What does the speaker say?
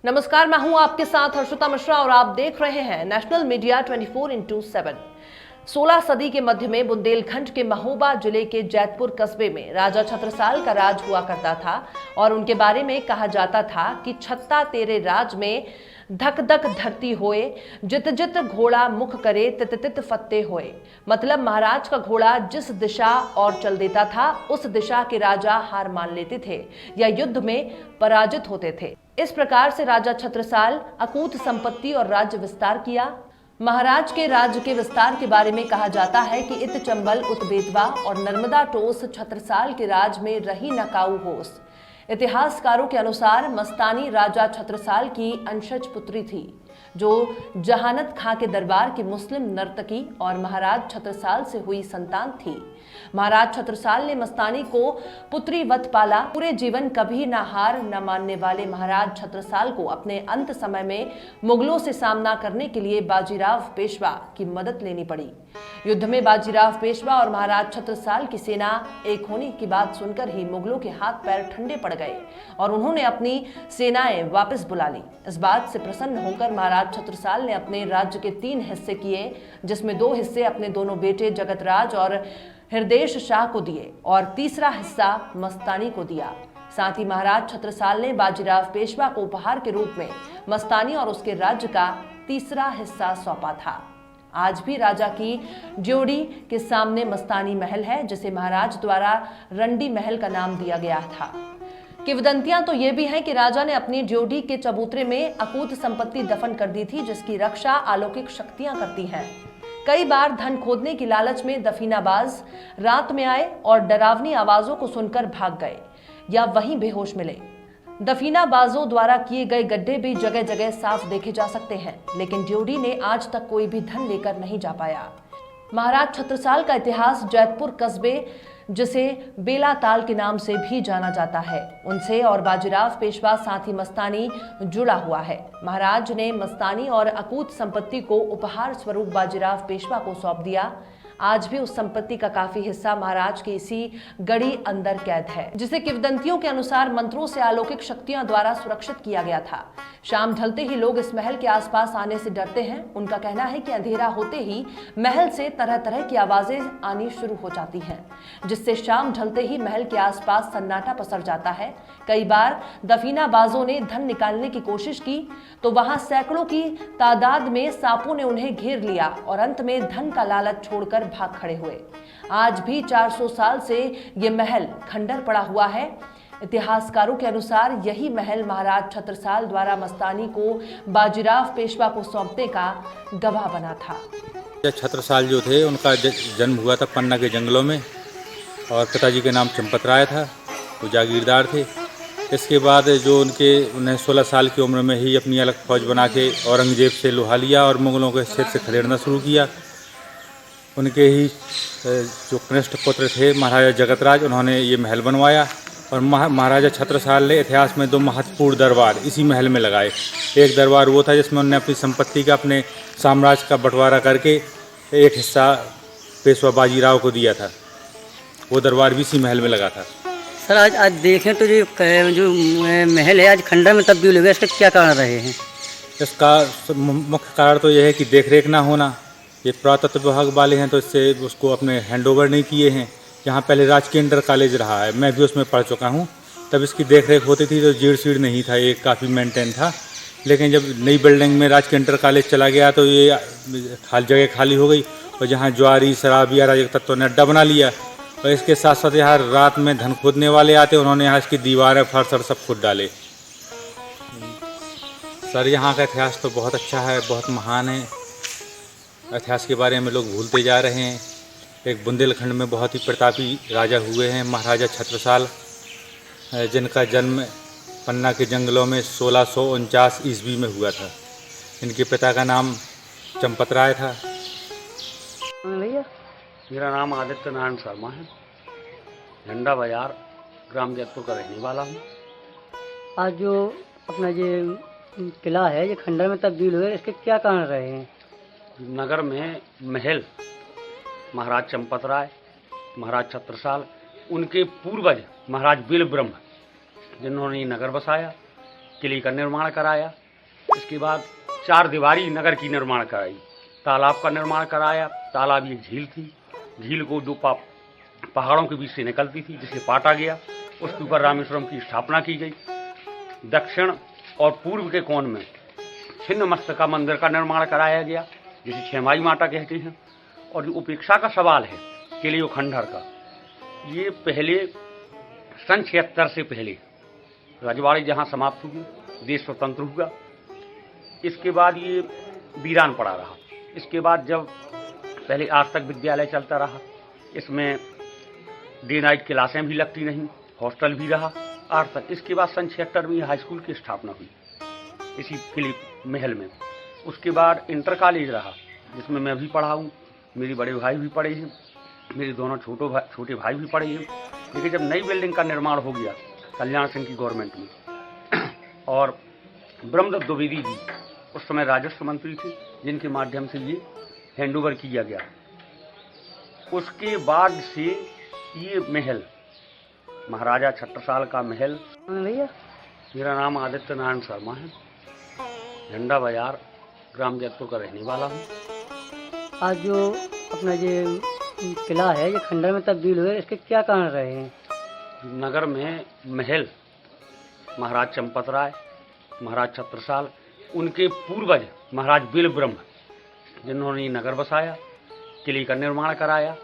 नमस्कार, मैं हूं आपके साथ हर्षिता मिश्रा और आप देख रहे हैं नेशनल मीडिया 24x7। 16 सदी के मध्य में बुंदेलखंड के महोबा जिले के जैतपुर कस्बे में राजा छत्रसाल का राज हुआ करता था और उनके बारे में कहा जाता था कि छत्ता तेरे राज में धक धक धरती होए, जित जित घोड़ा मुख करे तित तित फत्ते होए। मतलब महाराज का घोड़ा जिस दिशा और चल देता था उस दिशा के राजा हार मान लेते थे या युद्ध में पराजित होते थे। इस प्रकार से राजा छत्रसाल अकूत संपत्ति और राज्य विस्तार किया। महाराज के राज्य के विस्तार के बारे में कहा जाता है कि इत चंबल उत बेतवा और नर्मदा टोस छत्रसाल के राज में रही न काऊ होस। इतिहासकारों के अनुसार मस्तानी राजा छत्रसाल की अंशज पुत्री थी, जो जहानत खां के दरबार की मुस्लिम नर्तकी और महाराज छत्रसाल से हुई संतान थी। महाराज छत्रसाल ने मस्तानी को पुत्री वत पाला। पूरे जीवन कभी न हार न मानने वाले महाराज छत्रसाल को अपने अंत समय में मुगलों से सामना करने के लिए बाजीराव पेशवा की मदद लेनी पड़ी। युद्ध में बाजीराव पेशवा और महाराज छत्रसाल की सेना एक होने की बात सुनकर ही मुगलों के हाथ पैर ठंडे पड़ गए और उन्होंने अपनी सेनाएं वापस बुला ली। इस बात से प्रसन्न होकर महाराज छत्रसाल ने अपने राज्य के 3 हिस्से किए, जिसमें 2 हिस्से अपने दोनों बेटे जगतराज और हृदेश शाह को दिए और तीसरा हिस्सा मस्तानी को दिया। साथ ही महाराज छत्रसाल ने बाजीराव पेशवा को उपहार के रूप में मस्तानी और उसके राज्य का तीसरा हिस्सा सौंपा था। आज भी राजा की ड्योढ़ी के सामने मस्तानी महल है, जिसे महाराज द्वारा रंडी महल का नाम दिया गया था। किंवदंतियां तो ये भी हैं कि राजा ने अपनी ड्योढ़ी के चबूतरे में अकूत संपत्ति दफन कर दी थी, जिसकी रक्षा अलौकिक शक्तियां करती हैं। कई बार धन खोदने की लालच में दफीनाबाज रात में आए और डरावनी आवाजों को सुनकर भाग गए या वहीं बेहोश मिले। दफीनाबाजों द्वारा किए गए गड्ढे भी जगह जगह साफ देखे जा सकते हैं, लेकिन ड्योढ़ी ने आज तक कोई भी धन लेकर नहीं जा पाया। महाराज छत्रसाल का इतिहास जैतपुर कस्बे, जिसे बेलाताल के नाम से भी जाना जाता है, उनसे और बाजीराव पेशवा साथ ही मस्तानी जुड़ा हुआ है। महाराज ने मस्तानी और अकूत संपत्ति को उपहार स्वरूप बाजीराव पेशवा को सौंप दिया। आज भी उस संपत्ति का काफी हिस्सा महाराज की इसी गढ़ी अंदर कैद है, जिसे किंवदंतियों के अनुसार मंत्रों से अलौकिक शक्तियों द्वारा सुरक्षित किया गया था। शाम ढलते ही लोग इस महल के आसपास आने से डरते हैं। उनका कहना है कि अंधेरा होते ही महल से तरह तरह की आवाजें आनी शुरू हो जाती हैं, जिससे शाम ढलते ही महल के आसपास सन्नाटा पसर जाता है। कई बार दफीनाबाजों ने धन निकालने की कोशिश की तो वहां सैकड़ों की तादाद में सांपों ने उन्हें घेर लिया और अंत में धन का लालच छोड़कर भाग खड़े हुए। आज भी 400 साल से ये महल खंडर पड़ा हुआ है। इतिहासकारों के अनुसार यही महल महाराज छत्रसाल द्वारा मस्तानी को बाजीराव पेशवा को सौंपने का गवाह बना था। छत्रसाल जो थे उनका जन्म हुआ था पन्ना के जंगलों में और पिताजी के नाम चंपतराय था, वो जागीरदार थे। इसके बाद जो उन्हें 16 साल की उम्र में ही अपनी अलग फौज बना के औरंगजेब से लोहा लिया और मुगलों के क्षेत्र से खदेड़ना शुरू किया। उनके ही जो कनिष्ठ पुत्र थे महाराजा जगतराज, उन्होंने ये महल बनवाया और महाराजा छत्रसाल ने इतिहास में 2 महत्वपूर्ण दरबार इसी महल में लगाए। एक दरबार वो था जिसमें उन्होंने अपनी संपत्ति का, अपने साम्राज्य का बंटवारा करके एक हिस्सा पेशवा बाजीराव को दिया था। वो दरबार भी इसी महल में लगा था। सर, आज देखें तो जो महल है आज खंडर में तब्दील हो गया, इसका क्या कारण रहे हैं? इसका मुख्य कारण तो यह है कि देखरेख ना होना। ये पुरातत्व विभाग वाले हैं तो इससे उसको अपने हैंडओवर नहीं किए हैं। यहाँ पहले राजकीय इंटर कॉलेज रहा है, मैं भी उसमें पढ़ चुका हूँ। तब इसकी देखरेख होती थी तो जीड़ सीड़ नहीं था, ये काफ़ी मेंटेन था। लेकिन जब नई बिल्डिंग में राजकीय इंटर कॉलेज चला गया तो ये जगह खाली हो गई और जहाँ ज्वारी शराब या राजक तत्वों ने अड्डा बना लिया। और इसके साथ साथ यहाँ रात में धन खोदने वाले आते, उन्होंने यहाँ इसकी दीवारें फर्श सब खुद डाले। सर, यहाँ का इतिहास तो बहुत अच्छा है, बहुत महान है। इतिहास के बारे में लोग भूलते जा रहे हैं। एक बुंदेलखंड में बहुत ही प्रतापी राजा हुए हैं महाराजा छत्रसाल, जिनका जन्म पन्ना के जंगलों में 1649 ईस्वी में हुआ था। इनके पिता का नाम चंपतराय था। भैया, मेरा नाम आदित्य नारायण शर्मा है, झंडा बाजार ग्राम जैतपुर का रहने वाला हूँ। आज जो अपना ये किला है ये खंडर में तब्दील हुआ, इसके क्या कारण रहे हैं? नगर में महल महाराज चंपतराय, महाराज छत्रसाल, उनके पूर्वज महाराज बिल ब्रह्म, जिन्होंने ये नगर बसाया किले का निर्माण कराया। इसके बाद 4 दीवारी नगर की निर्माण कराई, तालाब का निर्माण कराया। तालाब एक झील थी, झील को 2 पहाड़ों के बीच से निकलती थी जिसे पाटा गया, उसके ऊपर रामेश्वरम की स्थापना की गई। दक्षिण और पूर्व के कोण में छिन्न मस्तका मंदिर का निर्माण कराया गया जिसे छेमाई माता कहते हैं। और जो उपेक्षा का सवाल है किले और खंडहर का, ये पहले सन 76 से पहले रजवाड़ी जहाँ समाप्त हुई, देश स्वतंत्र हुआ, इसके बाद ये वीरान पड़ा रहा। इसके बाद जब पहले आज तक विद्यालय चलता रहा, इसमें डे नाइट क्लासें भी लगती नहीं, हॉस्टल भी रहा आज तक। इसके बाद सन 76 में हाई स्कूल की स्थापना हुई इसी किले महल में। उसके बाद इंटर कॉलेज रहा जिसमें मैं भी पढ़ा हूँ, मेरे बड़े भाई भी पढ़े हैं, मेरे दोनों छोटे भाई भी पढ़े हैं। लेकिन जब नई बिल्डिंग का निर्माण हो गया कल्याण सिंह की गवर्नमेंट में, और ब्रह्मदत्त द्विवेदी जी उस समय राजस्व मंत्री थे जिनके माध्यम से ये हैंडओवर किया गया, उसके बाद से ये महल महाराजा छत्रसाल का महल। भैया मेरा नाम आदित्य नारायण शर्मा है, झंडा बाजार ग्राम जैतपुर का रहने वाला हूँ। आज जो अपना ये किला है ये खंडर में तब्दील हुए, इसके क्या कारण रहे हैं? नगर में महल महाराज चंपत राय, महाराज छत्रसाल, उनके पूर्वज महाराज बिल ब्रह्म जिन्होंने नगर बसाया, किले का निर्माण कराया,